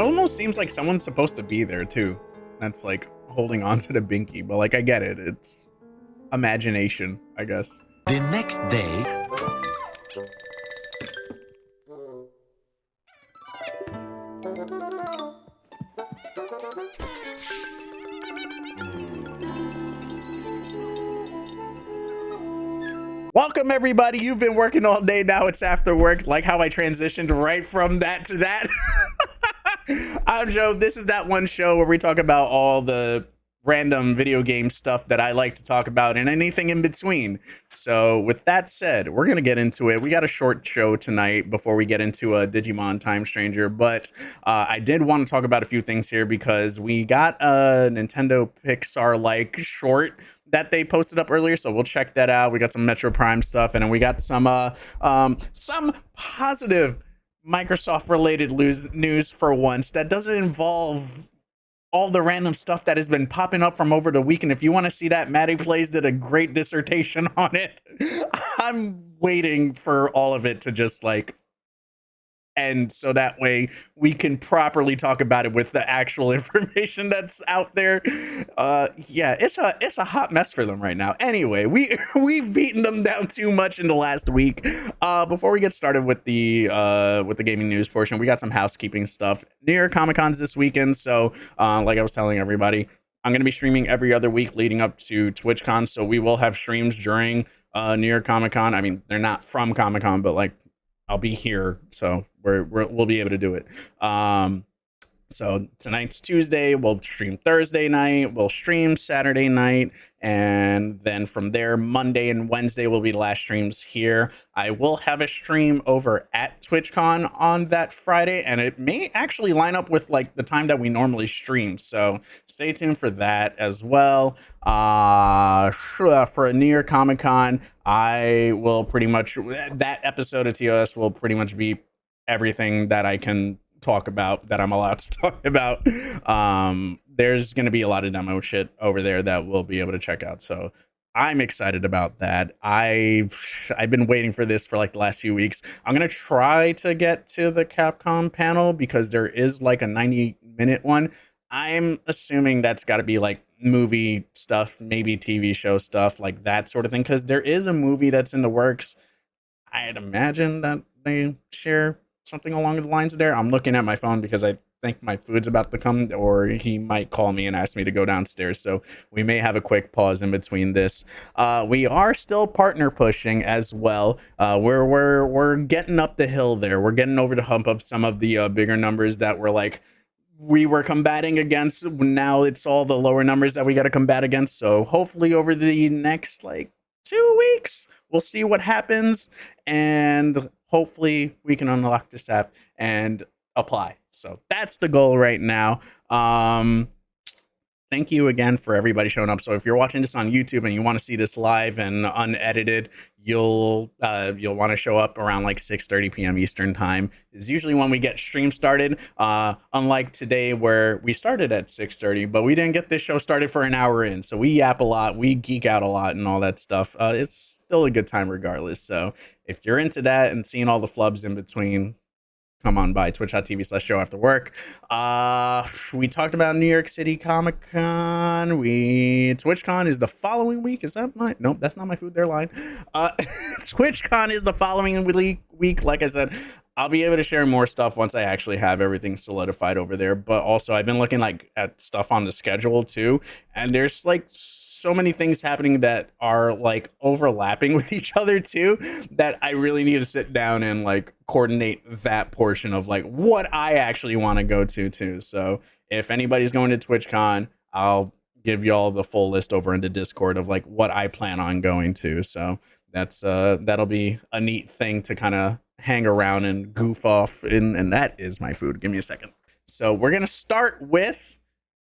almost seems like someone's supposed to be there too. That's like holding on to the binky, but like I get it. It's imagination, I guess. The next day. Welcome everybody. You've been working all day. Now it's after work. Like how I transitioned right from that to that. I'm Joe. This is that one show where we talk about all the random video game stuff that I like to talk about and anything in between. So with that said, we're going to get into it. We got a short show tonight before we get into a Digimon Time Stranger, but I did want to talk about a few things here because we got a Nintendo Pixar-like short that they posted up earlier, so we'll check that out. We got some Metroid Prime stuff, and then we got some positive Microsoft-related news for once that doesn't involve all the random stuff that has been popping up from over the weekend. If you want to see that, Maddie Plays did a great dissertation on it. I'm waiting for all of it to just like end, so that way we can properly talk about it with the actual information that's out there. Yeah, it's a hot mess for them right now. Anyway, we've beaten them down too much in the last week. Before we get started with the gaming news portion, we got some housekeeping stuff. New York Comic-Con's this weekend, so like I was telling everybody, I'm going to be streaming every other week leading up to TwitchCon, so we will have streams during New York Comic-Con. I mean, they're not from Comic-Con, but like I'll be here, so we'll be able to do it. So tonight's Tuesday, we'll stream Thursday night, we'll stream Saturday night, and then from there, Monday and Wednesday will be the last streams here. I will have a stream over at TwitchCon on that Friday, and it may actually line up with like the time that we normally stream, so stay tuned for that as well. For a New York Comic Con, I will pretty much, that episode of TOS will pretty much be everything that I can talk about, that I'm allowed to talk about. There's going to be a lot of demo shit over there that we'll be able to check out, so I'm excited about that. I've been waiting for this for like the last few weeks. I'm going to try to get to the Capcom panel because there is like a 90-minute one. I'm assuming that's got to be like movie stuff, maybe TV show stuff, like that sort of thing, because there is a movie that's in the works. I'd imagine that they share something along the lines there. I'm looking at my phone because I think my food's about to come, or he might call me and ask me to go downstairs, so we may have a quick pause in between this. We are still partner pushing as well. We're getting up the hill there. We're getting over the hump of some of the bigger numbers that we were combating against. Now it's all the lower numbers that we got to combat against, so hopefully over the next like 2 weeks we'll see what happens, and hopefully we can unlock this app and apply. So that's the goal right now. Thank you again for everybody showing up. So if you're watching this on YouTube and you want to see this live and unedited, you'll want to show up around like 6:30 p.m. Eastern time is usually when we get stream started. Unlike today where we started at 6:30, but we didn't get this show started for an hour in. So we yap a lot, we geek out a lot and all that stuff. It's still a good time regardless. So if you're into that and seeing all the flubs in between, come on by twitch.tv/JoAfterWork. We talked about New York City Comic Con. TwitchCon is the following week. Is that my? Nope, that's not my food. Their line. TwitchCon is the following week. Like I said, I'll be able to share more stuff once I actually have everything solidified over there. But also, I've been looking like at stuff on the schedule too, and there's like so many things happening that are like overlapping with each other too, that I really need to sit down and like coordinate that portion of like what I actually want to go to too. So if anybody's going to TwitchCon, I'll give y'all the full list over in the Discord of like what I plan on going to. So that's that'll be a neat thing to kind of hang around and goof off in, and that is my food. Give me a second. So we're gonna start with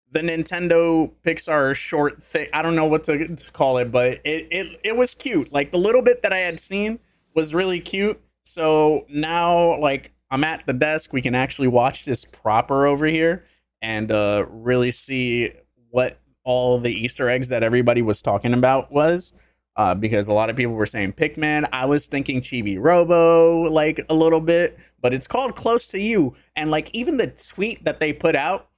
the Nintendo Pixar short thing. I don't know what to call it, but it was cute. Like the little bit that I had seen was really cute. So now like I'm at the desk, we can actually watch this proper over here and really see what all the Easter eggs that everybody was talking about was. because a lot of people were saying Pikmin. I was thinking Chibi Robo like a little bit, but it's called Close to You. And like even the tweet that they put out,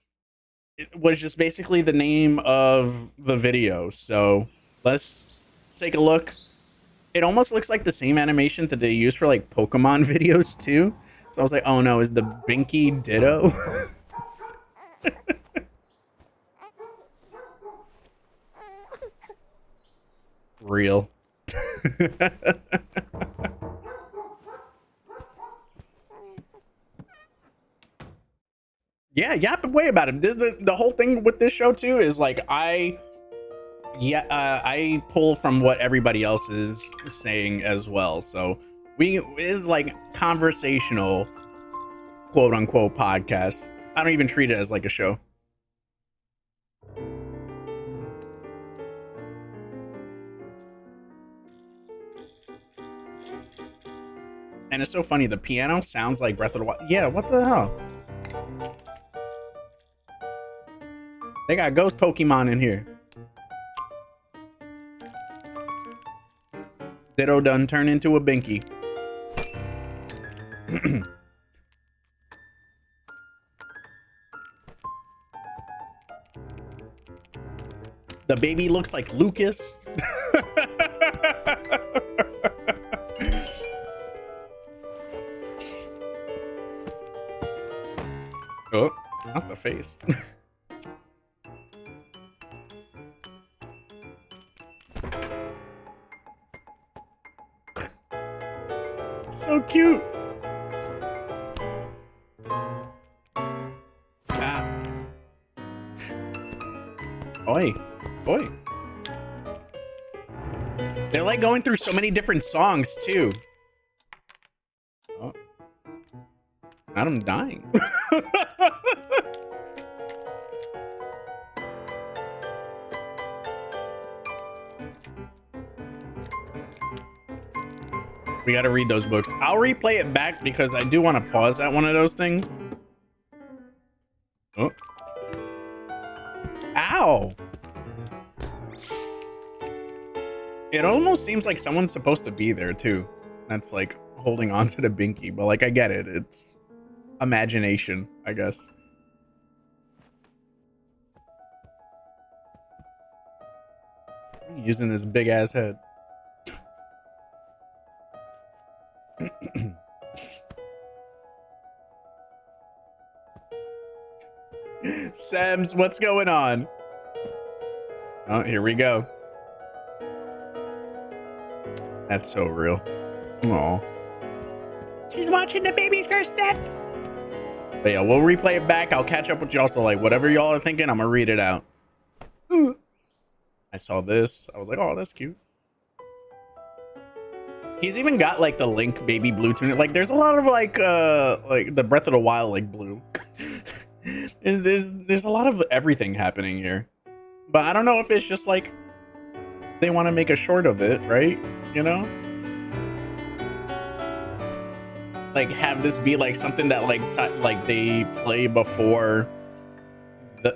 it was just basically the name of the video. So let's take a look. It almost looks like the same animation that they use for like Pokemon videos too. So I was like, oh no, is the Binky Ditto? Real. Yeah, but way about it. This the whole thing with this show too is like I pull from what everybody else is saying as well. So we is like conversational, quote unquote podcast. I don't even treat it as like a show. And it's so funny. The piano sounds like Breath of the Wild. Yeah, what the hell? They got ghost Pokemon in here. Ditto done turn into a Binky. The baby looks like Lucas. Oh, not the face. So cute. Ah. Oi. Oi. They're like going through so many different songs too. Oh. I'm dying. We gotta read those books. I'll replay it back because I do want to pause at one of those things. Oh. Ow! It almost seems like someone's supposed to be there too. That's like holding on to the Binky, but like I get it. It's imagination, I guess. Using this big ass head. Sams, what's going on? Oh, here we go. That's so real. Aw. She's watching the baby's first steps. But yeah, we'll replay it back. I'll catch up with y'all. So like whatever y'all are thinking, I'm gonna read it out. I saw this. I was like, oh, that's cute. He's even got like the Link baby blue tunic. Like there's a lot of like the Breath of the Wild like blue. there's a lot of everything happening here. But I don't know if it's just like they want to make a short of it, right? You know? Like have this be like something that like they play before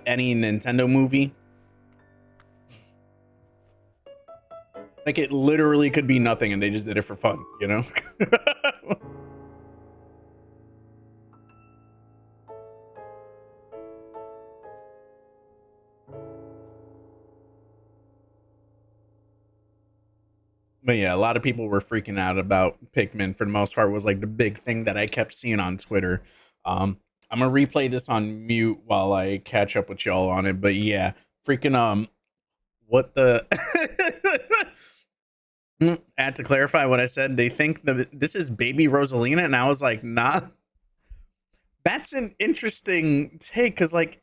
any Nintendo movie. Like it literally could be nothing and they just did it for fun, you know? But yeah, a lot of people were freaking out about Pikmin. For the most part, was like the big thing that I kept seeing on Twitter. I'm gonna replay this on mute while I catch up with y'all on it. But yeah, freaking what the? I had to clarify what I said. They think that this is baby Rosalina, and I was like, nah. That's an interesting take, because like,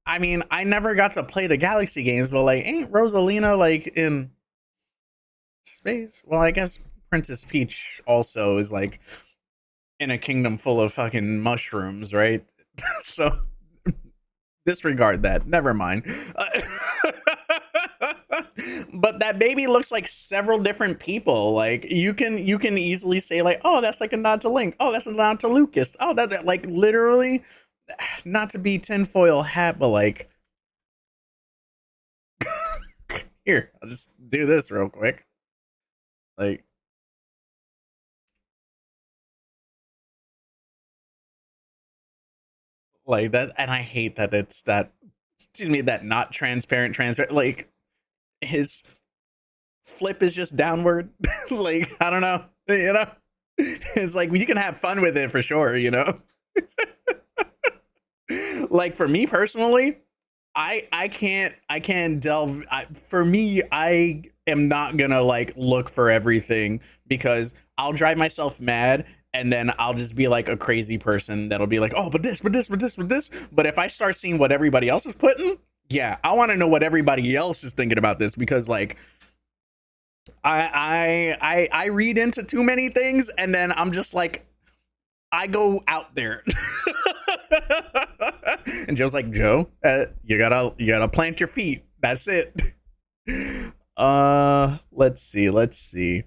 I mean, I never got to play the Galaxy games, but like, ain't Rosalina like in space? Well, I guess Princess Peach also is like in a kingdom full of fucking mushrooms, right? So disregard that. Never mind. But that baby looks like several different people. Like you can easily say like, oh, that's like a nod to Link. Oh, that's a nod to Lucas. Oh, that like literally, not to be tinfoil hat, but like, here, I'll just do this real quick. Like that, and I hate that it's that, excuse me, that not transparent, like his flip is just downward. Like, I don't know, you know. It's like you can have fun with it for sure, you know. Like for me personally, I can't delve. For me, I am not gonna like look for everything because I'll drive myself mad, and then I'll just be like a crazy person that'll be like, oh, but this, but this, but this, but this. But if I start seeing what everybody else is putting, yeah, I want to know what everybody else is thinking about this, because like I read into too many things, and then I'm just like, I go out there. And Joe's like, Joe, you gotta plant your feet. That's it. Let's see.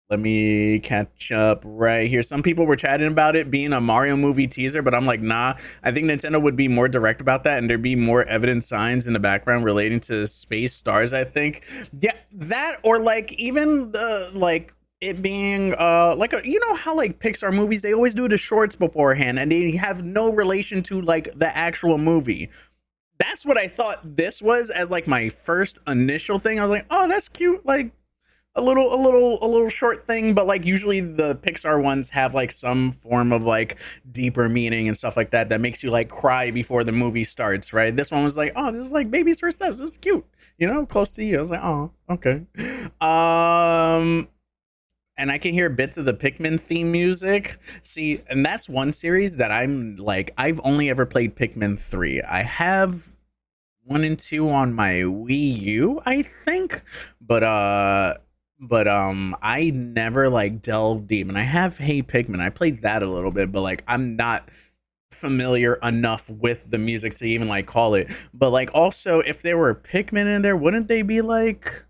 Let me catch up right here. Some people were chatting about it being a Mario movie teaser, but I'm like, nah. I think Nintendo would be more direct about that, and there'd be more evident signs in the background relating to space stars, I think. Yeah, that, or like even the like it being like you know how like Pixar movies, they always do the shorts beforehand and they have no relation to like the actual movie. That's what I thought this was, as like my first initial thing. I was like, oh, that's cute, like a little short thing. But like usually the Pixar ones have like some form of like deeper meaning and stuff like that that makes you like cry before the movie starts, right? This one was like, oh, this is like baby's first steps, this is cute, you know, close to you. I was like, oh, okay. And I can hear bits of the Pikmin theme music. See, and that's one series that I'm like, I've only ever played Pikmin 3. I have 1 and 2 on my Wii U, I think. But I never like delved deep. And I have Hey Pikmin. I played that a little bit, but like I'm not familiar enough with the music to even like call it. But like also, if there were Pikmin in there, wouldn't they be like,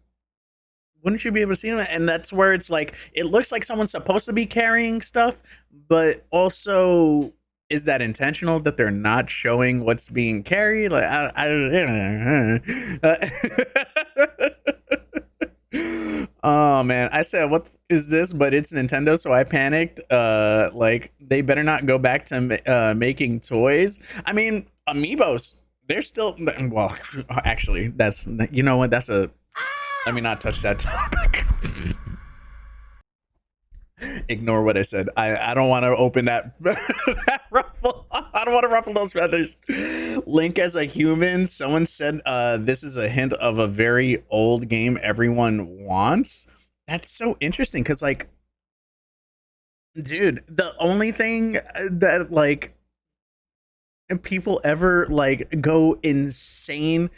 wouldn't you be able to see them? And that's where it's like it looks like someone's supposed to be carrying stuff, but also, is that intentional that they're not showing what's being carried? Like oh man, I said, what is this? But it's Nintendo, so I panicked. Like they better not go back to making toys. I mean, amiibos, they're still, well, actually, that's, you know what? That's a, let me not touch that topic. Ignore what I said. I don't want to open that that ruffle. I don't want to ruffle those feathers. Link as a human. Someone said this is a hint of a very old game everyone wants. That's so interesting because like, dude, the only thing that like people ever like go insane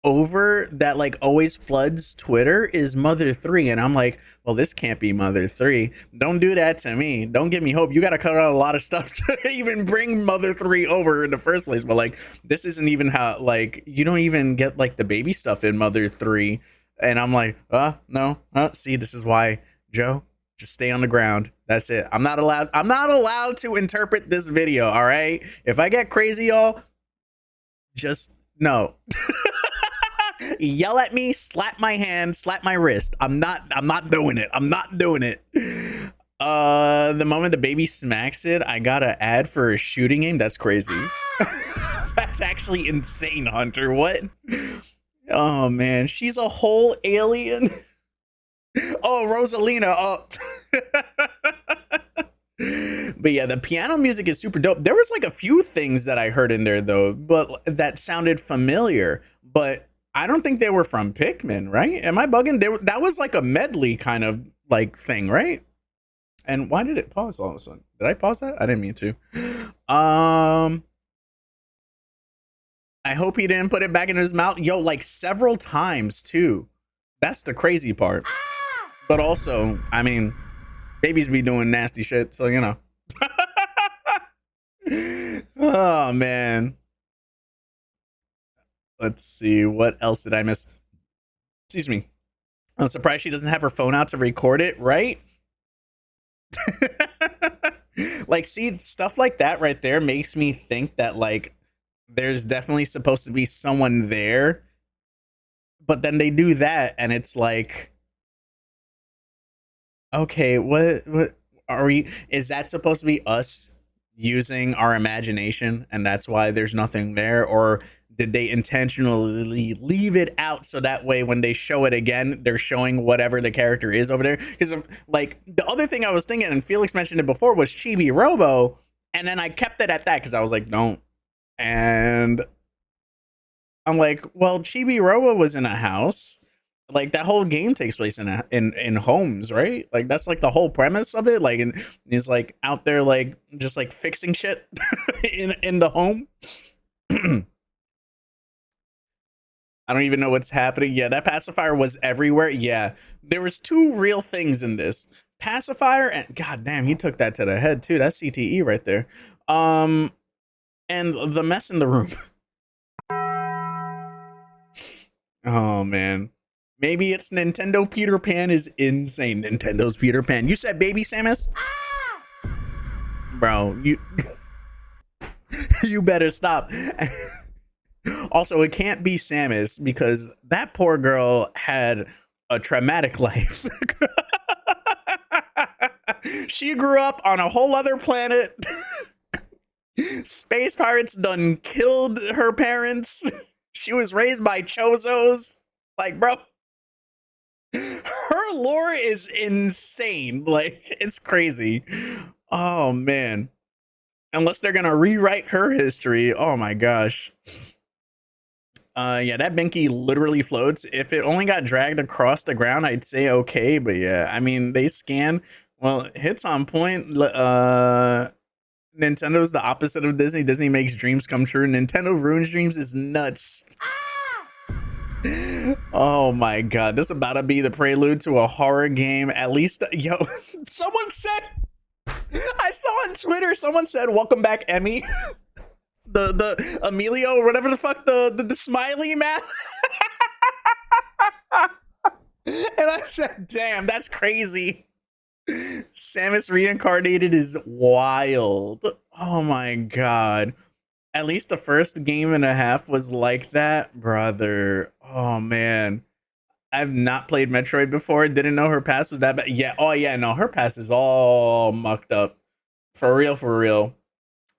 over that like always floods Twitter is Mother 3. And I'm like, well, this can't be Mother 3. Don't do that to me. Don't give me hope. You got to cut out a lot of stuff to even bring Mother 3 over in the first place. But like, this isn't even how, like, you don't even get like the baby stuff in Mother 3. And I'm like, no, see, this is why, Joe, just stay on the ground. That's it. I'm not allowed to interpret this video. All right. If I get crazy, y'all, just no. Yell at me, slap my hand, slap my wrist. I'm not doing it. I'm not doing it. The moment the baby smacks it, I got an ad for a shooting game. That's crazy. That's actually insane, Hunter. What? Oh man, she's a whole alien. Oh, Rosalina. Oh. But yeah, the piano music is super dope. There was like a few things that I heard in there though, but that sounded familiar. But I don't think they were from Pikmin, right? Am I bugging? That was like a medley kind of like thing, right? And why did it pause all of a sudden? Did I pause that? I didn't mean to. I hope he didn't put it back in his mouth. Yo, like several times too. That's the crazy part. But also, I mean, babies be doing nasty shit, so you know. Oh man. Let's see, what else did I miss? Excuse me. I'm surprised she doesn't have her phone out to record it, right? Like, see, stuff like that right there makes me think that like there's definitely supposed to be someone there, but then they do that and it's like, Okay, what are we? Is that supposed to be us using our imagination, and that's why there's nothing there, or did they intentionally leave it out so that way when they show it again, they're showing whatever the character is over there? Because like the other thing I was thinking, and Felix mentioned it before, was Chibi Robo, and then I kept it at that because I was like, don't. And I'm like, well, Chibi Robo was in a house. Like that whole game takes place in homes, right? Like that's like the whole premise of it. Like, and he's like out there, like just like fixing shit in the home. I don't even know what's happening. Yeah, that pacifier was everywhere. Yeah, there was two real things in this pacifier, and god damn, he took that to the head too. That's CTE right there. Um, and the mess in the room. Oh man. Maybe it's Nintendo Peter Pan is insane. Nintendo's Peter Pan. You said baby Samus? Bro, you you better stop. Also, it can't be Samus because that poor girl had a traumatic life. She grew up on a whole other planet. Space pirates done killed her parents. She was raised by Chozos. Like, bro, her lore is insane. Like, it's crazy. Oh man. Unless they're gonna rewrite her history. Oh my gosh. Yeah, that Binky literally floats. If it only got dragged across the ground, I'd say okay, but yeah, I mean they scan. Well, hits on point. Nintendo's the opposite of Disney. Disney makes dreams come true. Nintendo ruins dreams is nuts. Oh my god, this is about to be the prelude to a horror game. At least, yo, someone said, I saw on Twitter, someone said, "Welcome back, Emmy." the Emilio or whatever the fuck the smiley man. And I said, "Damn, that's crazy." Samus reincarnated is wild. Oh my god. At least the first game and a half was like that, brother. Oh man. I've not played Metroid before. Didn't know her past was that bad. Yeah. Oh yeah. No, her past is all mucked up. For real. For real.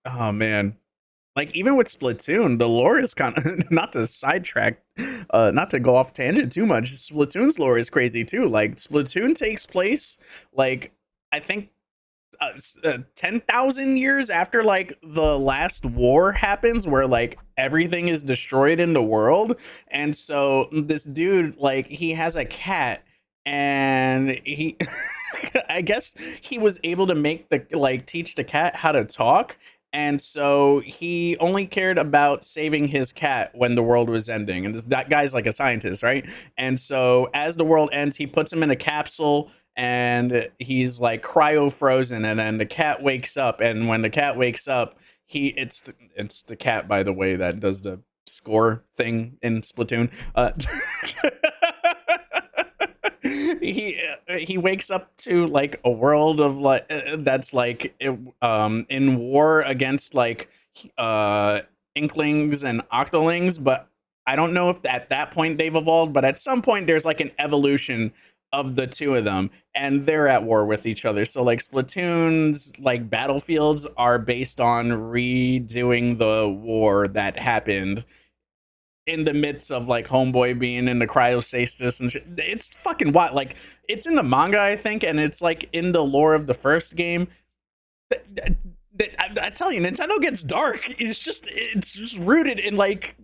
Oh man. Like even with Splatoon, the lore is kind of not to sidetrack, not to go off tangent too much. Splatoon's lore is crazy too. Like Splatoon takes place like I think 10,000 years after like the last war happens where like everything is destroyed in the world. And so this dude, like he has a cat and he I guess he was able to make the like teach the cat how to talk. And so he only cared about saving his cat when the world was ending. And that guy's like a scientist, right? And so as the world ends, he puts him in a capsule and he's like cryo frozen, and then the cat wakes up, and when the cat wakes up, it's the cat, by the way, that does the score thing in Splatoon. He wakes up to like a world of like that's like in war against like inklings and octolings, but I don't know if at that point they've evolved, but at some point there's like an evolution of the two of them, and they're at war with each other. So like Splatoon's like battlefields are based on redoing the war that happened in the midst of like Homeboy being in the cryostasis and shit. It's fucking wild. Like it's in the manga, I think, and it's like in the lore of the first game. I tell you, Nintendo gets dark. It's just rooted in like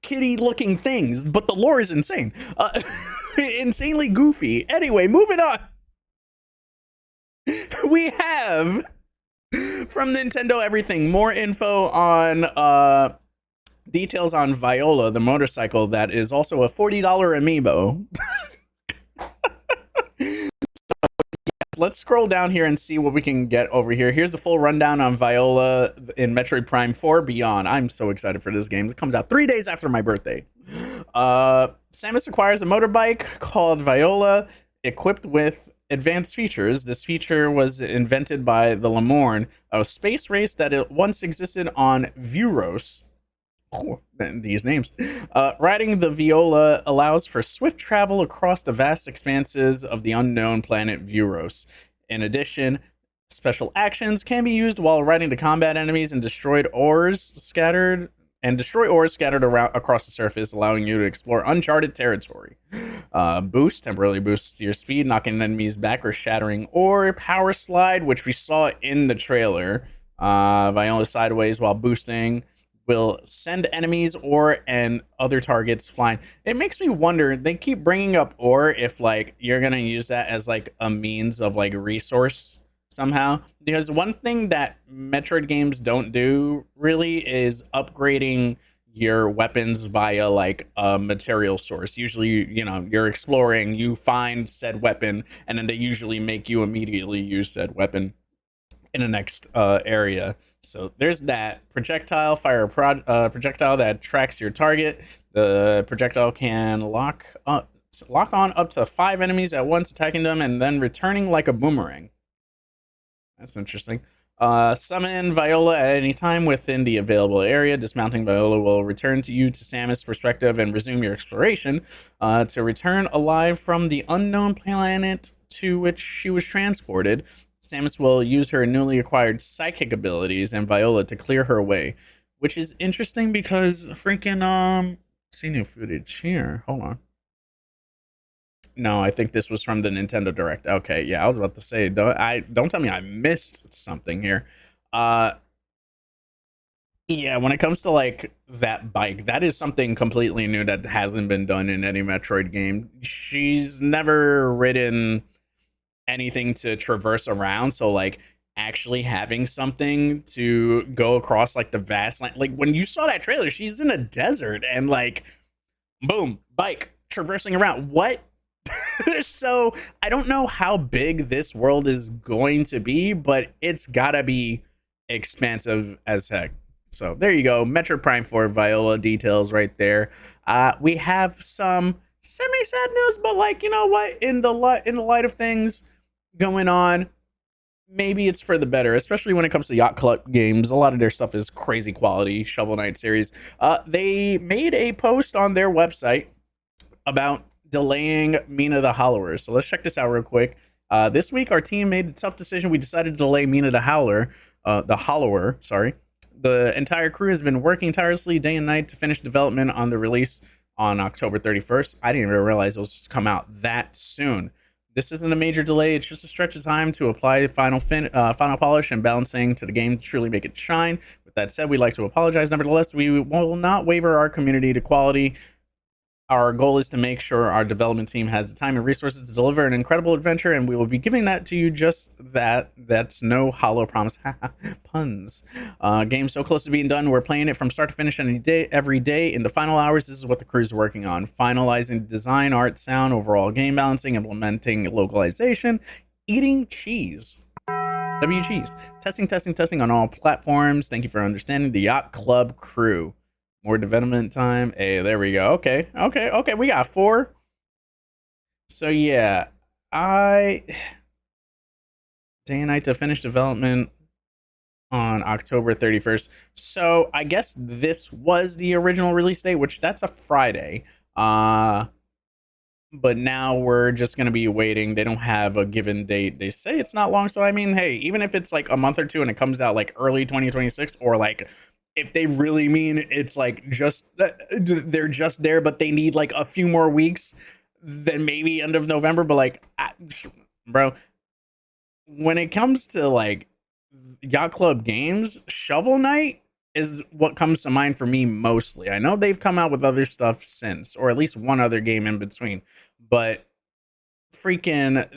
kitty looking things, but the lore is insane. Insanely goofy. Anyway, moving on. We have from Nintendo Everything more info on details on Viola, the motorcycle that is also a $40 amiibo. Let's scroll down here and see what we can get over here. Here's the full rundown on Viola in Metroid Prime 4 Beyond. I'm so excited for this game. It comes out 3 days after my birthday. Samus acquires a motorbike called Viola, equipped with advanced features. This feature was invented by the Lemorn, a space race that once existed on Vuros. These names. Riding the viola allows for swift travel across the vast expanses of the unknown planet Vuros. In addition, special actions can be used while riding to combat enemies and destroy ores scattered around across the surface, allowing you to explore uncharted territory. Boost temporarily boosts your speed, knocking enemies back or shattering ore. Power slide, which we saw in the trailer. Viola sideways while boosting will send enemies ore and other targets flying. It makes me wonder, they keep bringing up ore, if like you're gonna use that as like a means of like resource somehow, because one thing that Metroid games don't do really is upgrading your weapons via like a material source. Usually, you know, you're exploring, you find said weapon, and then they usually make you immediately use said weapon in the next area. So there's that. Projectile, fire a projectile that tracks your target. The projectile can lock on up to 5 enemies at once, attacking them and then returning like a boomerang. That's interesting. Summon Viola at any time within the available area. Dismounting Viola will return to you to Samus' perspective and resume your exploration. To return alive from the unknown planet to which she was transported, Samus will use her newly acquired psychic abilities and Viola to clear her way, which is interesting because freaking see new footage here. Hold on. No, I think this was from the Nintendo Direct. Okay, yeah, I was about to say, don't tell me I missed something here. Yeah, when it comes to like that bike, that is something completely new that hasn't been done in any Metroid game. She's never ridden anything to traverse around, so like actually having something to go across like the vast land, like when you saw that trailer, she's in a desert and like boom, bike traversing around. What? So I don't know how big this world is going to be, but it's gotta be expansive as heck. So there you go, Metroid Prime 4 Viola details right there. We have some semi-sad news, but like, you know what, in the light of things going on, maybe it's for the better, especially when it comes to Yacht Club games. A lot of their stuff is crazy quality. Shovel Knight series, they made a post on their website about delaying Mina the Howler. So let's check this out real quick. This week our team made the tough decision. We decided to delay Mina the Hollower, sorry. The entire crew has been working tirelessly day and night to finish development on the release on October 31st. I didn't even realize it was come out that soon. This isn't a major delay. It's just a stretch of time to apply final polish and balancing to the game to truly make it shine. With that said, we'd like to apologize. Nevertheless, we will not waver our community to quality. Our goal is to make sure our development team has the time and resources to deliver an incredible adventure, and we will be giving that to you. Just that. That's no hollow promise. Puns. Game so close to being done. We're playing it from start to finish every day. In the final hours, this is what the crew's working on. Finalizing design, art, sound, overall game balancing, implementing localization, eating cheese. Cheese. Testing on all platforms. Thank you for understanding. The Yacht Club crew. More development time. Hey, there we go. Okay. We got 4. So yeah, day and night to finish development on October 31st. So I guess this was the original release date, which that's a Friday. But now we're just gonna be waiting. They don't have a given date. They say it's not long. So I mean, hey, even if it's like a month or two and it comes out like early 2026, or like if they really mean it's like just they're just there, but they need like a few more weeks, then maybe end of November. But like, bro, when it comes to like Yacht Club games, Shovel Knight is what comes to mind for me mostly. I know they've come out with other stuff since, or at least one other game in between, but freaking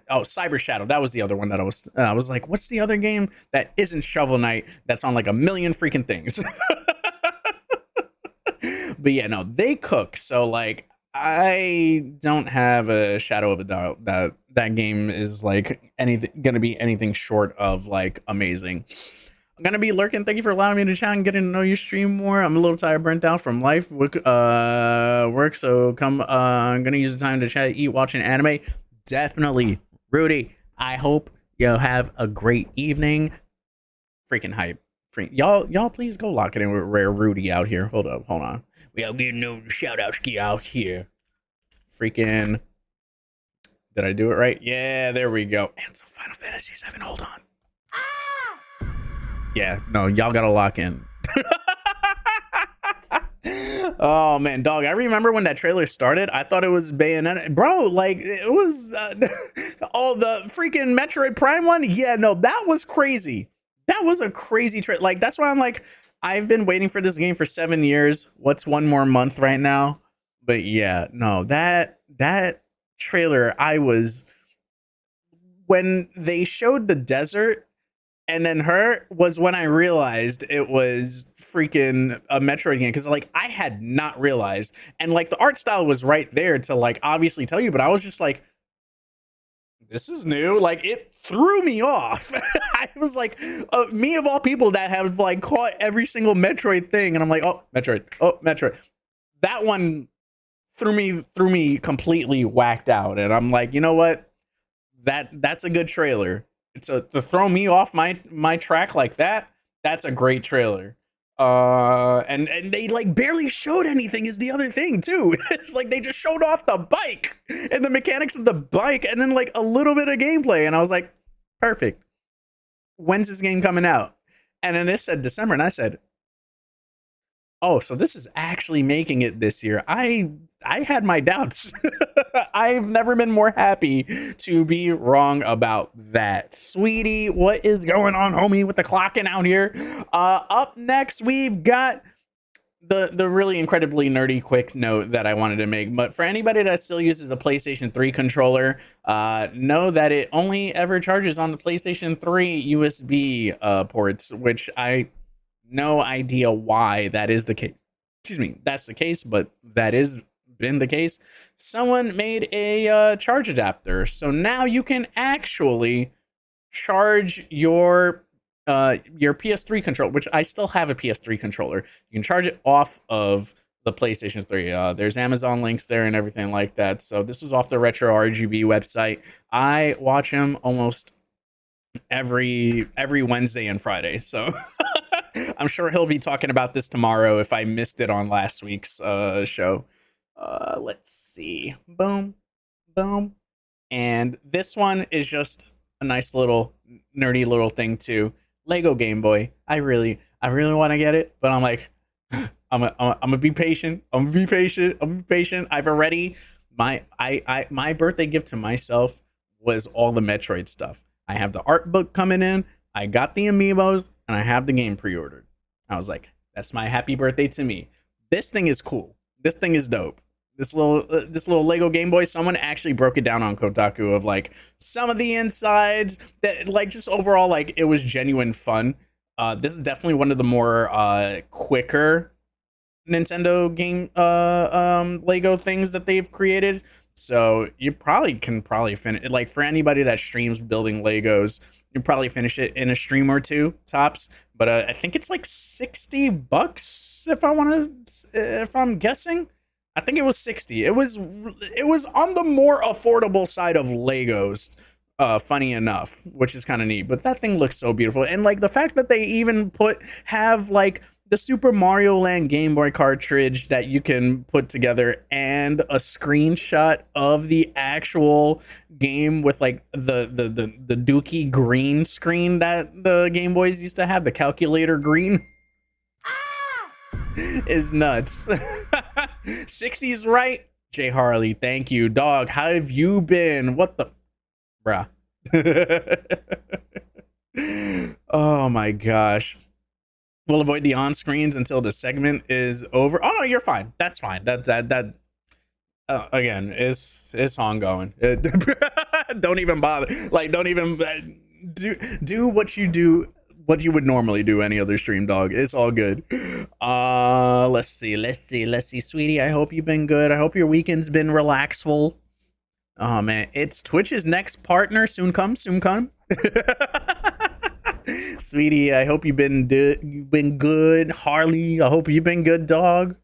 Cyber Shadow. That was the other one that I was like, what's the other game that isn't Shovel Knight that's on like a million freaking things? But yeah, no, they cook. So like, I don't have a shadow of a doubt that that game is like gonna be anything short of like amazing. I'm gonna be lurking. Thank you for allowing me to chat and getting to know you stream more. I'm a little tired, burnt out from life, work. So come. I'm gonna use the time to chat, eat, watching anime. Definitely, Rudy. I hope you have a great evening. Freaking hype Y'all please go lock it in with Rare Rudy out here. Hold on. We gotta get no shout out ski out here. Freaking, did I do it right? Yeah, there we go. And so Final Fantasy 7, hold on. Yeah, no, y'all gotta lock in. Oh man, dog, I remember when that trailer started, I thought it was Bayonetta. Bro, like, it was oh, the freaking Metroid Prime one. Yeah, no, that was crazy. That was a crazy trailer. Like, that's why I'm like, I've been waiting for this game for 7 years. What's one more month right now? But yeah, no, that trailer, I was, when they showed the desert and then her, was when I realized it was freaking a Metroid game, because like I had not realized, and like the art style was right there to like obviously tell you, but I was just like, this is new. Like, it threw me off. I was like, me of all people that have like caught every single Metroid thing, and I'm like, oh Metroid. That one threw me completely whacked out, and I'm like, you know what? That's a good trailer. To throw me off my track like that, that's a great trailer. And they like barely showed anything is the other thing too. It's like they just showed off the bike and the mechanics of the bike and then like a little bit of gameplay, and I was like, perfect. When's this game coming out? And then it said December, and I said, oh, so this is actually making it this year. I had my doubts. I've never been more happy to be wrong about that. Sweetie, what is going on, homie, with the clocking out here? Up next, we've got the really incredibly nerdy quick note that I wanted to make. But for anybody that still uses a PlayStation 3 controller, know that it only ever charges on the PlayStation 3 USB ports, which I no idea why that is the case. Excuse me, that's the case, but that is been the case. Someone made a charge adapter, so now you can actually charge your PS3 controller, which I still have a PS3 controller. You can charge it off of the PlayStation 3. There's Amazon links there and everything like that. So this is off the Retro RGB website. I watch him almost every Wednesday and Friday, so I'm sure he'll be talking about this tomorrow if I missed it on last week's show. Let's see. Boom. And this one is just a nice little nerdy little thing too. Lego Game Boy. I really want to get it, but I'm like, I'm gonna be patient. I've already, my birthday gift to myself was all the Metroid stuff. I have the art book coming in, I got the amiibos, and I have the game pre-ordered. I was like, that's my happy birthday to me. This thing is cool. This thing is dope. This little Lego Game Boy, someone actually broke it down on Kotaku of like some of the insides, that like just overall like it was genuine fun. This is definitely one of the more quicker Nintendo game Lego things that they've created. So you can finish it. Like, for anybody that streams building Legos, you probably finish it in a stream or two tops. But I think it's like $60 if I'm guessing. I think it was 60. It was on the more affordable side of Legos. Funny enough, which is kind of neat. But that thing looks so beautiful, and like the fact that they even have like the Super Mario Land Game Boy cartridge that you can put together, and a screenshot of the actual game with like the dookie green screen that the Game Boys used to have, the calculator green, is nuts. 60's right. Jay Harley, thank you, dog. How have you been? What the bruh? Oh my gosh. We'll avoid the on screens until the segment is over. Oh no, you're fine. That's fine. That again, it's ongoing. Don't even bother. Like, don't even do what you would normally do any other stream, dog. It's all good. Let's see, sweetie. I hope you've been good. I hope your weekend's been relaxful. Oh man, it's Twitch's next partner. Soon come. Sweetie, I hope you've been good. Harley, I hope you've been good, dog.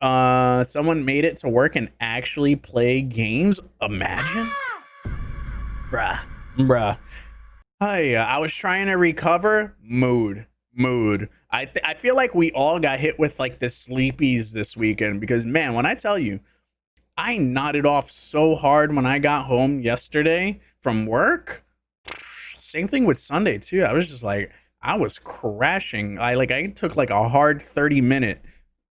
Someone made it to work and actually play games. Imagine. Bruh. Hi, I was trying to recover. Mood. mood. I feel like we all got hit with like the sleepies this weekend because man, when I tell you, I nodded off so hard when I got home yesterday from work. Same thing with Sunday too. I was just like, I was crashing. I took like a hard 30-minute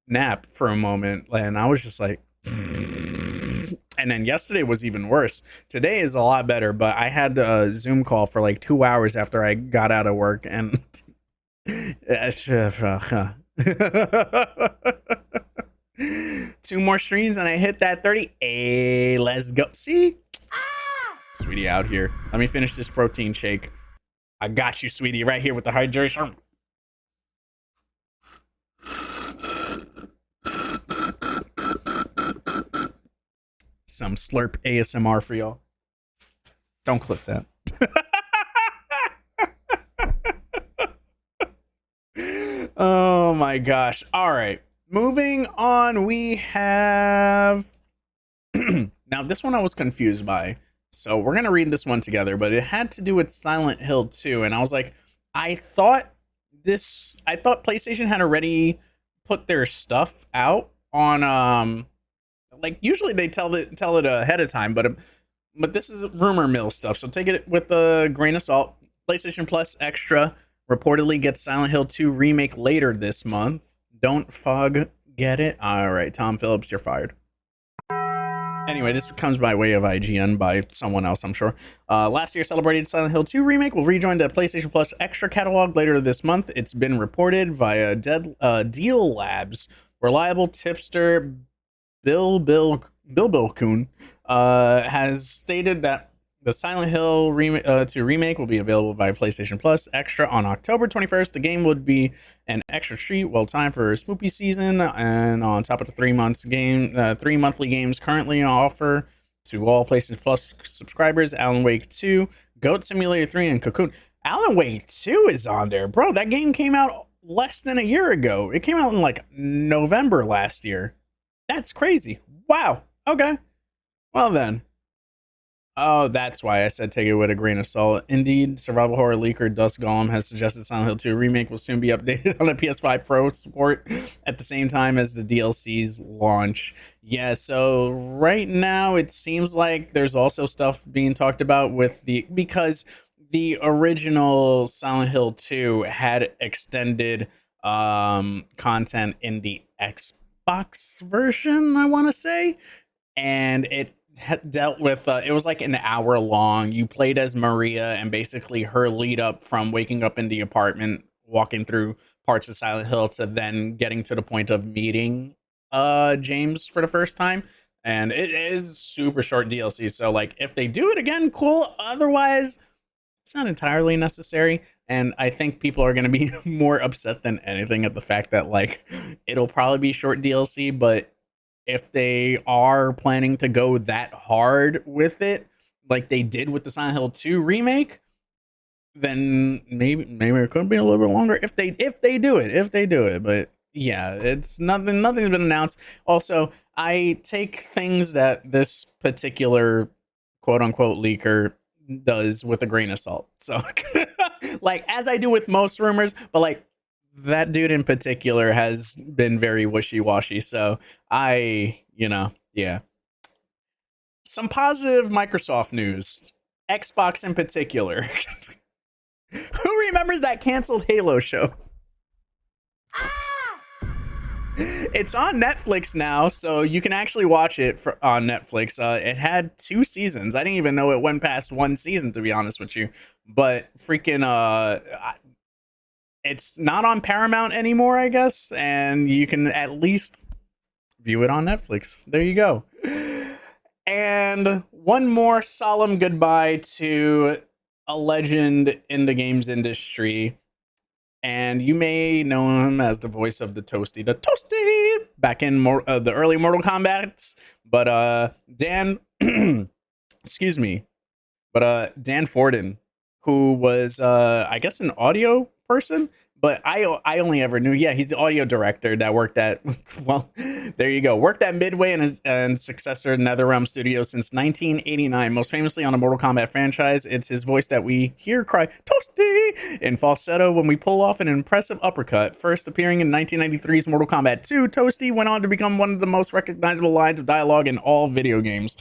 nap for a moment, and I was just like, and then yesterday was even worse. Today is a lot better, but I had a Zoom call for like 2 hours after I got out of work, and two more streams and I hit that 30. Hey, let's go. See? Sweetie out here. Let me finish this protein shake. I got you, sweetie, right here with the hydration. Some slurp ASMR for y'all. Don't clip that. Oh my gosh. All right. Moving on, we have... Now, this one I was confused by. So we're going to read this one together, but it had to do with Silent Hill 2. And I was like, I thought PlayStation had already put their stuff out on, like usually they tell it ahead of time, but this is rumor mill stuff. So take it with a grain of salt. PlayStation Plus Extra reportedly gets Silent Hill 2 remake later this month. Don't get it? All right, Tom Phillips, you're fired. Anyway, this comes by way of IGN by someone else, I'm sure. Last year celebrated Silent Hill 2 remake will rejoin the PlayStation Plus Extra catalog later this month. It's been reported via Deal Labs. Reliable tipster Bill Coon has stated that the Silent Hill 2 remake will be available via PlayStation Plus Extra on October 21st. The game would be an extra treat, well timed for Spoopy season, and on top of the 3 monthly games currently on offer to all PlayStation Plus subscribers: Alan Wake 2, Goat Simulator 3, and Cocoon. Alan Wake 2 is on there, bro. That game came out less than a year ago. It came out in like November last year. That's crazy. Wow. Okay. Well then. Oh, that's why I said take it with a grain of salt. Indeed, survival horror leaker Dust Golem has suggested Silent Hill 2 remake will soon be updated on the PS5 Pro support at the same time as the DLC's launch. Yeah, so right now it seems like there's also stuff being talked about because the original Silent Hill 2 had extended content in the Xbox version, I want to say, and it dealt with it was like an hour long. You played as Maria, and basically her lead up from waking up in the apartment, walking through parts of Silent Hill, to then getting to the point of meeting James for the first time. And it is super short DLC, so like if they do it again, cool. Otherwise, it's not entirely necessary. And I think people are going to be more upset than anything at the fact that like it'll probably be short DLC, but if they are planning to go that hard with it, like they did with the Silent Hill 2 remake, then maybe it could be a little bit longer if they do it. But yeah, it's nothing's been announced. Also, I take things that this particular quote unquote leaker does with a grain of salt. So like as I do with most rumors, but like that dude in particular has been very wishy-washy, so yeah. Some positive Microsoft news. Xbox in particular. Who remembers that canceled Halo show? It's on Netflix now, so you can actually watch it on Netflix. It had 2 seasons. I didn't even know it went past 1 season, to be honest with you. But freaking it's not on Paramount anymore, I guess, and you can at least view it on Netflix. There you go. And one more solemn goodbye to a legend in the games industry, and you may know him as the voice of the TOASTY back in the early Mortal Kombat. But Dan, excuse me, but Dan Forden, who was I guess an audio person, but I only ever knew, yeah, he's the audio director that worked at, well, There you go. Worked at Midway and successor NetherRealm Studios since 1989. Most famously on the Mortal Kombat franchise, it's his voice that we hear cry "Toasty" in falsetto when we pull off an impressive uppercut. First appearing in 1993's Mortal Kombat 2, Toasty went on to become one of the most recognizable lines of dialogue in all video games.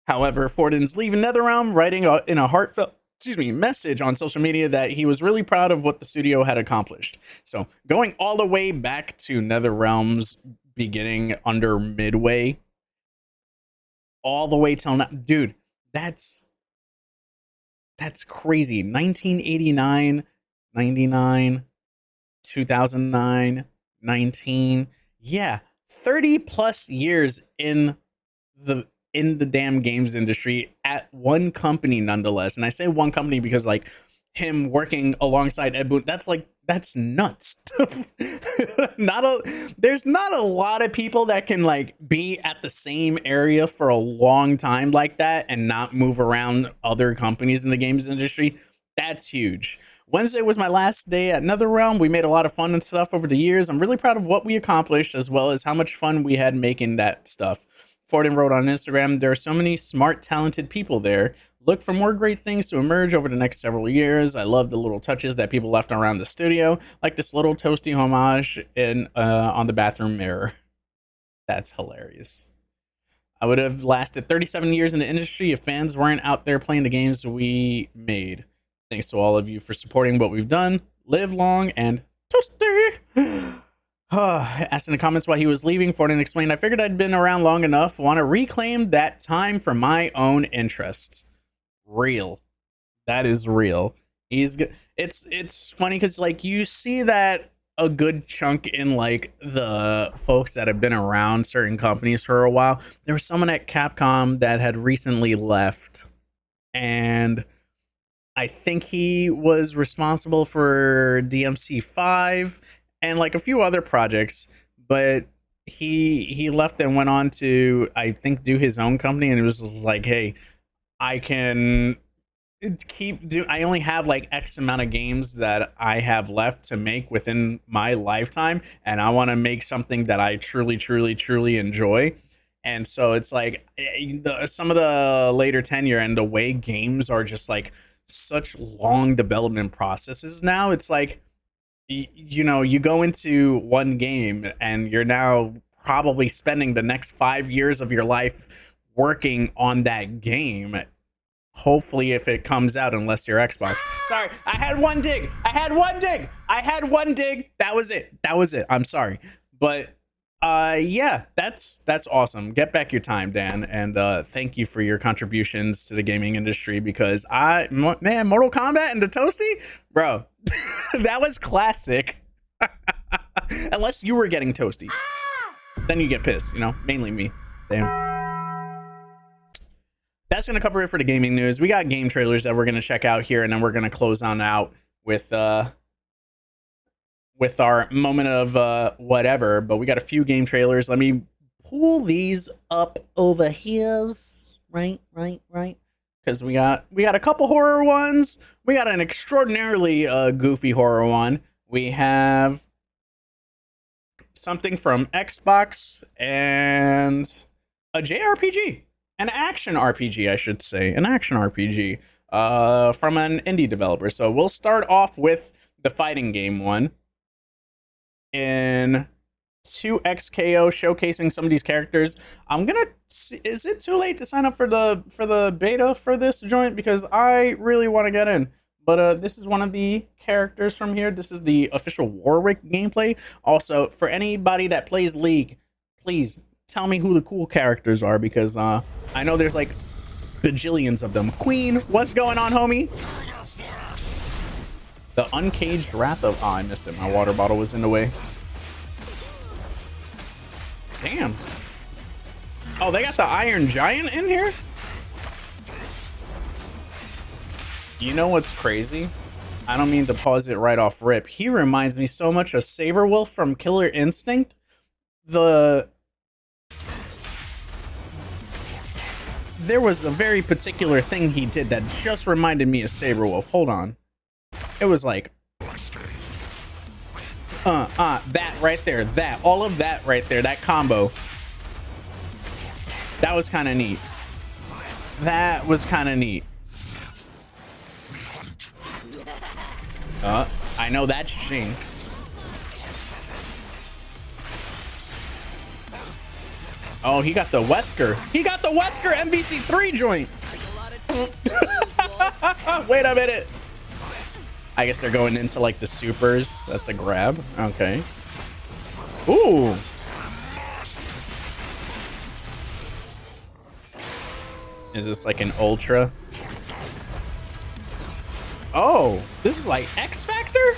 However, Fortin's leaving NetherRealm, writing in a heartfelt message on social media that he was really proud of what the studio had accomplished. So going all the way back to NetherRealm's beginning under Midway, all the way till now, dude, that's crazy. 1989, 99, 2009, 19, yeah, 30 plus years in the damn games industry at one company nonetheless. And I say one company because like him working alongside Ed Boon, that's nuts. There's not a lot of people that can like be at the same area for a long time like that and not move around other companies in the games industry. That's huge. Wednesday was my last day at NetherRealm. We made a lot of fun and stuff over the years. I'm really proud of what we accomplished as well as how much fun we had making that stuff. Fortin wrote on Instagram, "There are so many smart, talented people there. Look for more great things to emerge over the next several years. I love the little touches that people left around the studio, like this little Toasty homage on the bathroom mirror." That's hilarious. I would have lasted 37 years in the industry if fans weren't out there playing the games we made. Thanks to all of you for supporting what we've done. Live long and Toasty. Asked in the comments why he was leaving, Fortin explained, "I figured I'd been around long enough, want to reclaim that time for my own interests." Real. That is real. It's funny because like you see that a good chunk in like the folks that have been around certain companies for a while. There was someone at Capcom that had recently left, and I think he was responsible for DMC5 and like a few other projects, but he left and went on to, I think, do his own company, and it was just like, hey, I can I only have like X amount of games that I have left to make within my lifetime, and I want to make something that I truly enjoy. And so it's like some of the later tenure and the way games are just like such long development processes now, it's like, you know, you go into one game and you're now probably spending the next 5 years of your life working on that game. Hopefully, if it comes out, unless you're Xbox. Sorry, I had one dig. That was it. I'm sorry. But yeah, that's awesome. Get back your time, Dan, and thank you for your contributions to the gaming industry, because man, Mortal Kombat and the Toasty, bro, that was classic. Unless you were getting Toasty, then you get pissed, you know, mainly me. Damn. That's going to cover it for the gaming news. We got game trailers that we're going to check out here, and then we're going to close on out with our moment of whatever. But we got a few game trailers. Let me pull these up over here. Right. Because we got a couple horror ones. We got an extraordinarily goofy horror one. We have something from Xbox and a JRPG. An action RPG, I should say. An action RPG from an indie developer. So we'll start off with the fighting game one. In 2XKO, showcasing some of these characters. I'm gonna see, is it too late to sign up for the beta for this joint? Because I really want to get in. But this is one of the characters from here. This is the official Warwick gameplay. Also, for anybody that plays League, please tell me who the cool characters are, because I know there's like bajillions of them. Queen, what's going on, homie? The Uncaged Wrath of... Oh, I missed it. My water bottle was in the way. Damn. Oh, they got the Iron Giant in here? You know what's crazy? I don't mean to pause it right off rip. He reminds me so much of Saberwolf from Killer Instinct. There was a very particular thing he did that just reminded me of Saberwolf. Hold on. It was like... That right there, all of that right there, that combo. That was kind of neat. That was kind of neat. I know that's Jinx. Oh, he got the Wesker. He got the Wesker MVC3 joint. Wait a minute. I guess they're going into like the supers. That's a grab. Okay. Ooh. Is this like an ultra? Oh, this is like X Factor?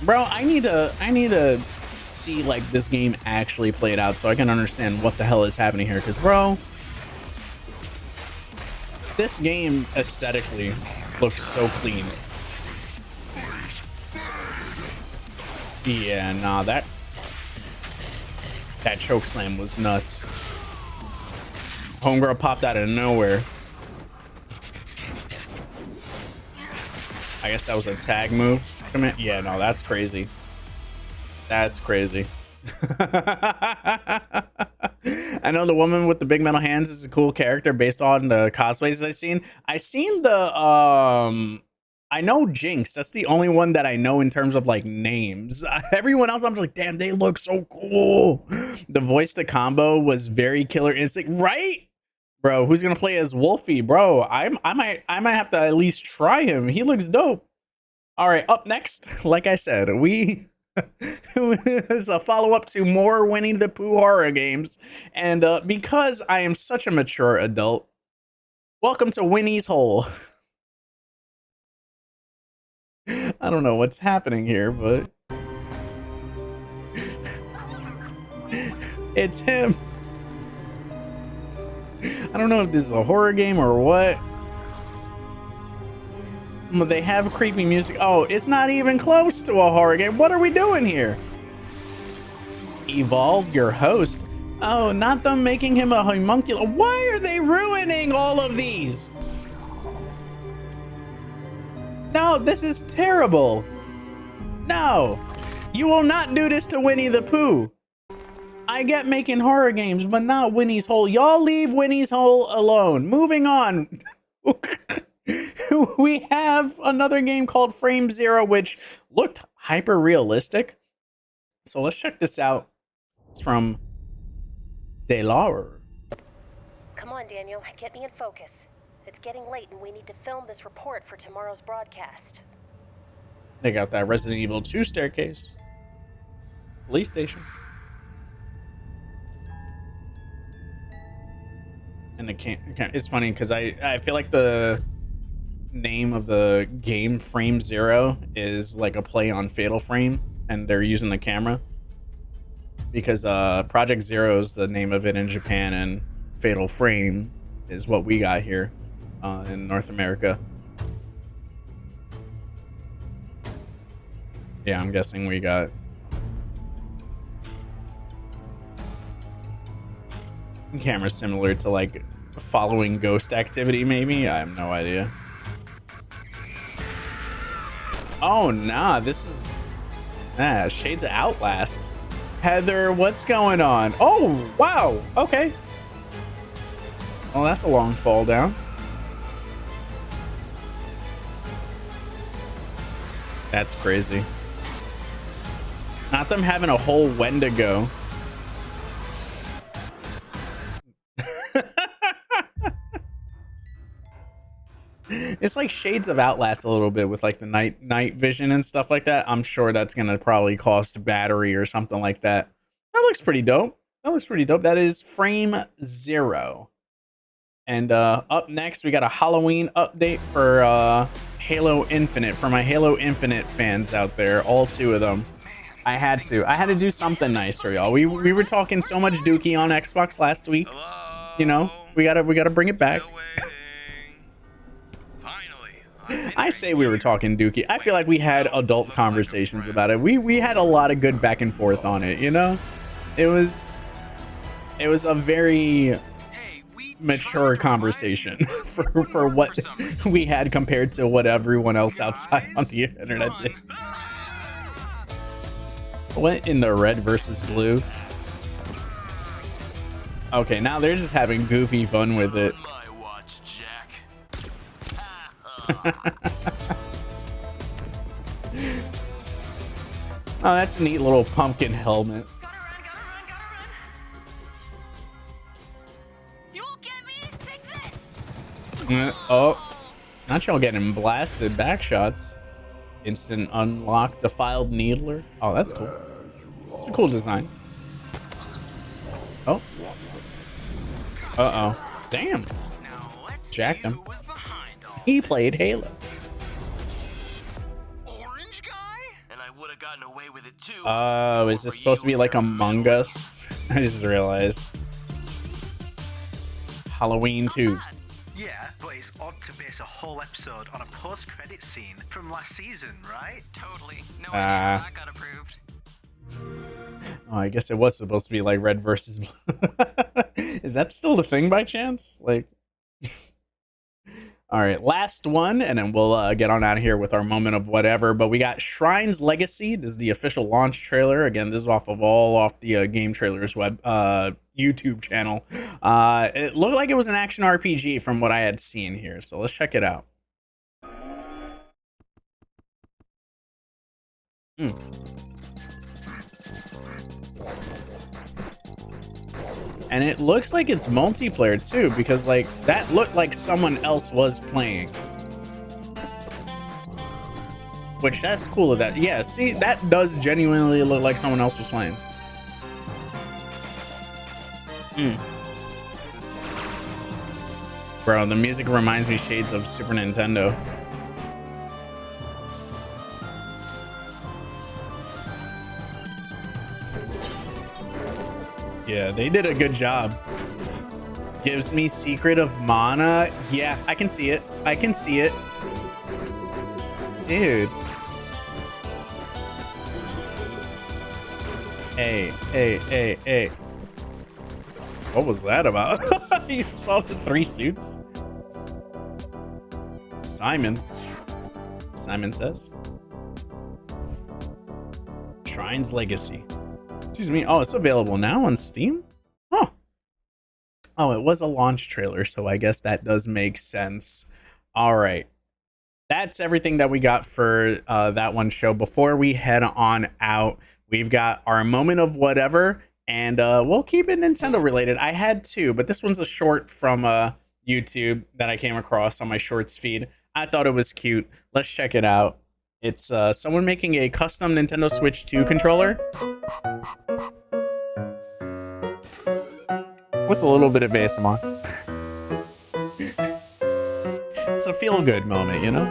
Bro, I need to see like this game actually played out so I can understand what the hell is happening here. Because, bro, this game aesthetically looks so clean. Yeah, nah, that choke slam was nuts. Homegirl popped out of nowhere. I guess that was a tag move. Come in. Yeah, no, that's crazy. That's crazy. I know the woman with the big metal hands is a cool character based on the cosplays I've seen. I seen the I know Jinx. That's the only one that I know in terms of like names. Everyone else, I'm just like, damn, they look so cool. The voice to combo was very Killer Instinct, right? Bro, who's gonna play as Wolfie? Bro, I might have to at least try him. He looks dope. All right, up next, like I said, we is a follow-up to more Winnie the Pooh horror games, and because I am such a mature adult, welcome to Winnie's Hole. I don't know what's happening here, but it's him. I don't know if this is a horror game or what. But they have creepy music. Oh, it's not even close to a horror game. What are we doing here? Evolve your host. Oh, not them making him a homunculus. Why are they ruining all of these? No, this is terrible. No, you will not do this to Winnie the Pooh. I get making horror games, but not Winnie's Hole. Y'all leave Winnie's Hole alone. Moving on. We have another game called Frame Zero, which looked hyper realistic. So let's check this out. It's from Delaware. Come on, Daniel, get me in focus. It's getting late and we need to film this report for tomorrow's broadcast. They got that Resident Evil 2 staircase. Police station. And the it's funny because I feel like the name of the game Frame Zero is like a play on Fatal Frame, and they're using the camera because Project Zero is the name of it in Japan, and Fatal Frame is what we got here in North America. Yeah, I'm guessing we got camera similar to like following ghost activity, maybe. I have no idea. Oh nah, this is Shades of Outlast. Heather, what's going on? Oh wow, okay. Well, that's a long fall down. That's crazy. Not them having a whole Wendigo. It's like Shades of Outlast a little bit with like the night vision and stuff like that. I'm sure that's gonna probably cost battery or something like that. That looks pretty dope. That is Frame Zero. And up next we got a Halloween update for Halo Infinite, for my Halo Infinite fans out there, all two of them. I had to do something nice for y'all. We were talking so much Dookie on Xbox last week. You know, we gotta bring it back. I say we were talking Dookie. I feel like we had adult conversations about it. We had a lot of good back and forth on it, you know? It was a very mature conversation for what we had compared to what everyone else outside on the internet did. What in the red versus blue? Okay, now they're just having goofy fun with it. My watch, Jack. Oh, that's a neat little pumpkin helmet. Gotta run. You won't get me. Take this. Oh, not y'all getting blasted. Back shots. Instant unlock. Defiled needler. Oh, that's cool. It's a cool design. Oh. Uh-oh. Damn. Now let's Jacked see him. who was behind all He played Halo. Orange guy? And I would have gotten away with it too. Oh, is this supposed to be like Among Us? I just realized. Halloween 2. Yeah, but it's odd to base a whole episode on a post-credit scene from last season, right? Totally. No Ah. idea how that got approved. Oh, I guess it was supposed to be like red versus blue. Is that still the thing by chance? Like, all right, last one, and then we'll get on out of here with our moment of whatever. But we got Shrine's Legacy. This is the official launch trailer. Again, this is off the Game Trailers web YouTube channel. It looked like it was an action RPG from what I had seen here. So let's check it out. And it looks like it's multiplayer too, because like that looked like someone else was playing. Which that's cool of that. Yeah, see, that does genuinely look like someone else was playing. Bro, the music reminds me shades of Super Nintendo. Yeah, they did a good job. Gives me Secret of Mana. Yeah, I can see it. I can see it. Dude. Hey. What was that about? You saw the 3 suits? Simon says. Shrine's Legacy. Excuse me. Oh, it's available now on Steam? Huh. Oh, it was a launch trailer, so I guess that does make sense. All right. That's everything that we got for that one show. Before we head on out, we've got our moment of whatever, and we'll keep it Nintendo related. I had 2, but this one's a short from YouTube that I came across on my shorts feed. I thought it was cute. Let's check it out. It's someone making a custom Nintendo Switch 2 controller with a little bit of ASMR. It's a feel-good moment, you know?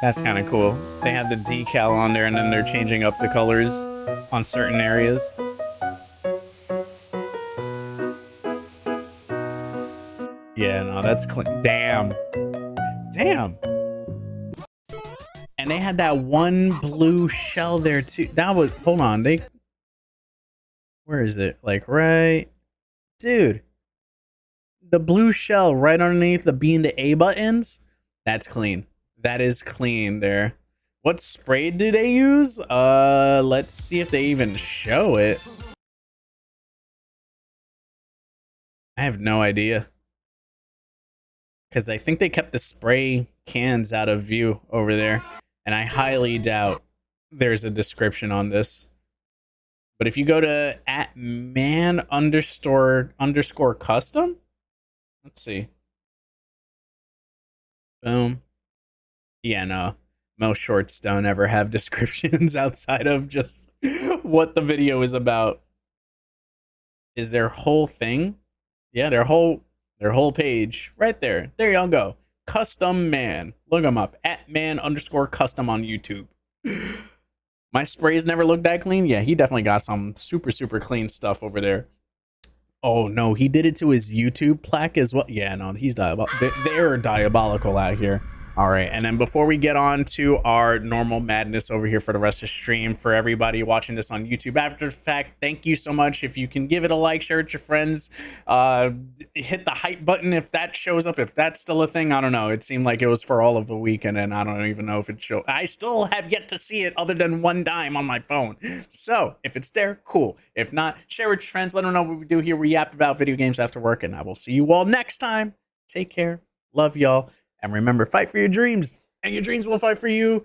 That's kind of cool. They had the decal on there, and then they're changing up the colors on certain areas. Yeah, no, that's clean. Damn. And they had that one blue shell there too. That was, hold on, where is it? Like right, dude. The blue shell right underneath the B and the A buttons. That's clean. That is clean there. What spray do they use? Let's see if they even show it. I have no idea. Because I think they kept the spray cans out of view over there. And I highly doubt there's a description on this. But if you go to @man__custom, let's see. Boom. Yeah, no. Most shorts don't ever have descriptions outside of just what the video is about. Is their whole thing? Yeah, their whole page right there. There y'all go. Custom Man. Look them up. @man_custom on YouTube. My sprays never looked that clean. Yeah, he definitely got some super clean stuff over there. Oh no, he did it to his YouTube plaque as well. Yeah, no, he's diabolical. They're diabolical out here. All right, and then before we get on to our normal madness over here for the rest of the stream, for everybody watching this on YouTube after the fact, thank you so much. If you can give it a like, share it with your friends, hit the hype button if that shows up, if that's still a thing. I don't know. It seemed like it was for all of the weekend, and I don't even know if it showed. I still have yet to see it other than one time on my phone. So if it's there, cool. If not, share with your friends. Let them know what we do here. We yap about video games after work, and I will see you all next time. Take care. Love y'all. And remember, fight for your dreams, and your dreams will fight for you.